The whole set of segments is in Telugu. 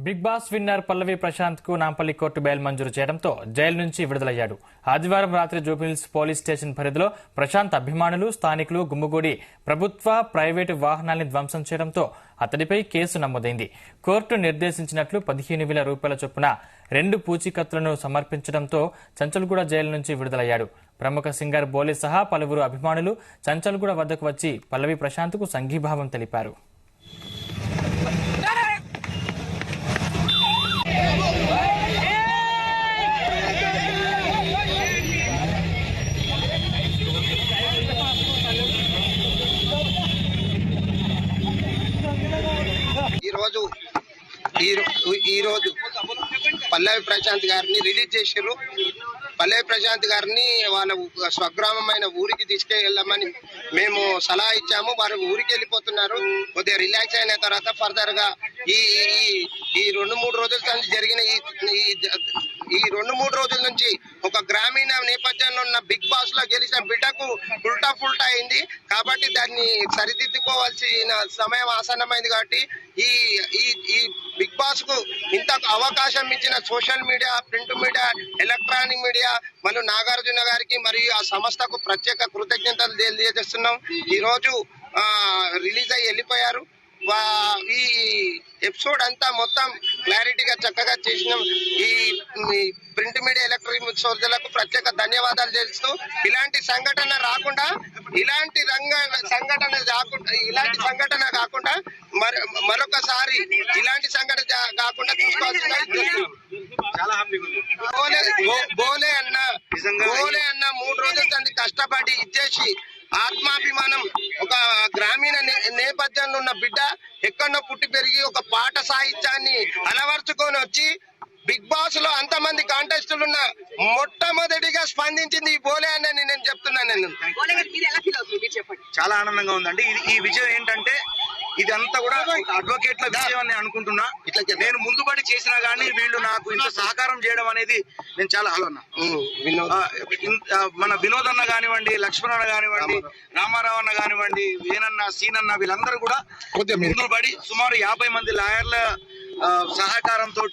బిగ్ బాస్ విన్నర్ పల్లవి ప్రశాంత్ కు నాంపల్లి కోర్టు బెయిల్ మంజూరు చేయడంతో జైలు నుంచి విడుదలయ్యాడు. ఆదివారం రాత్రి జూబ్లీహిల్స్ పోలీస్ స్టేషన్ పరిధిలో ప్రశాంత్ అభిమానులు, స్థానికులు గుమ్ముగూడి ప్రభుత్వ, ప్రైవేటు వాహనాల్ని ధ్వంసం చేయడంతో అతడిపై కేసు నమోదైంది. కోర్టు నిర్దేశించినట్లు 15,000 రూపాయల చొప్పున 2 పూచీకత్తులను సమర్పించడంతో చంచల్గూడ జైలు నుంచి విడుదలయ్యాడు. ప్రముఖ సింగర్ బోలే సహా పలువురు అభిమానులు చంచల్గూడ వద్దకు వచ్చి పల్లవి ప్రశాంత్ కు సంఘీభావం తెలిపారు. ఈ రోజు పల్లవి ప్రశాంత్ గారిని రిలీజ్ చేశారు. పల్లవి ప్రశాంత్ గారిని వాళ్ళ స్వగ్రామమైన ఊరికి తీసుకెళ్ళమని మేము సలహా ఇచ్చాము. వారు ఊరికి వెళ్ళిపోతున్నారు. కొద్దిగా రిలాక్స్ అయిన తర్వాత ఫర్దర్ గా ఈ 2-3 రోజుల నుంచి జరిగిన ఈ 2-3 రోజుల నుంచి ఒక గ్రామీణ నేపథ్యంలో ఉన్న బిగ్ బాస్ లో గెలిచిన బిడ్డకు ఉల్టా అయింది. కాబట్టి దాన్ని సరిదిద్దుకోవాల్సిన సమయం ఆసన్నమైంది. కాబట్టి ఈ బిగ్ బాస్ కు ఇంత అవకాశం ఇచ్చిన social media, print media, electronic media మరియు నాగార్జున గారికి మరియు ఆ సంస్థకు ప్రత్యేక కృతజ్ఞతలు తెలియజేస్తున్నాం. ఈ రోజు రిలీజ్ అయ్యి వెళ్ళిపోయారు. ఈ ఎపిసోడ్ అంతా మొత్తం క్లారిటీగా చక్కగా చేసినాం. ఈ ప్రింట్ మీడియా, ఎలక్ట్రానిక్ సోదరులకు ప్రత్యేక ధన్యవాదాలు తెలుస్తూ ఇలాంటి సంఘటన కాకుండా మరొకసారి ఇలాంటి సంఘటన కాకుండా చూసుకోవాల్సిన బోలే అన్న 3 రోజుల తండ్రి కష్టపడి ఇచ్చేసి ఆత్మాభిమానం, ఒక గ్రామీణ నేపథ్యంలో ఉన్న బిడ్డ ఎక్కడో పుట్టి పెరిగి ఒక పాట సాహిత్యాన్ని అలవర్చుకొని వచ్చి బిగ్ బాస్ లో అంతమంది కాంటెస్టులున్న మొట్టమొదటిగా స్పందించింది ఈ బోలే అని నేను చెప్తున్నాను. చాలా ఆనందంగా ఉందండి. ఈ విజయం ఏంటంటే ఇదంతా కూడా అడ్వకేట్ల విజయం అని అనుకుంటున్నా. నేను ముందుబడి చేసినా గానీ వీళ్ళు నాకు ఇంత సహకారం చేయడం అనేది నేను చాలా ఆలోచన. మన వినోద్ అన్న కానివ్వండి, లక్ష్మణ్ అన్న కానివ్వండి, రామారావు అన్న కానివ్వండి, వేనన్న, సీనన్న వీళ్ళందరూ కూడా ముందుబడి సుమారు 50 మంది లాయర్ల సహకారంతో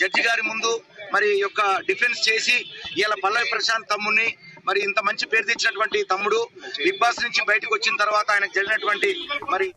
జడ్జి గారి ముందు మరి యొక్క డిఫెన్స్ చేసి ఇలా పల్లవి ప్రశాంత్ తమ్ముడిని మరి ఇంత మంచి పేరు తెచ్చినటువంటి తమ్ముడు బిగ్ బాస్ నుంచి బయటకు వచ్చిన తర్వాత ఆయనకు జరిగినటువంటి మరి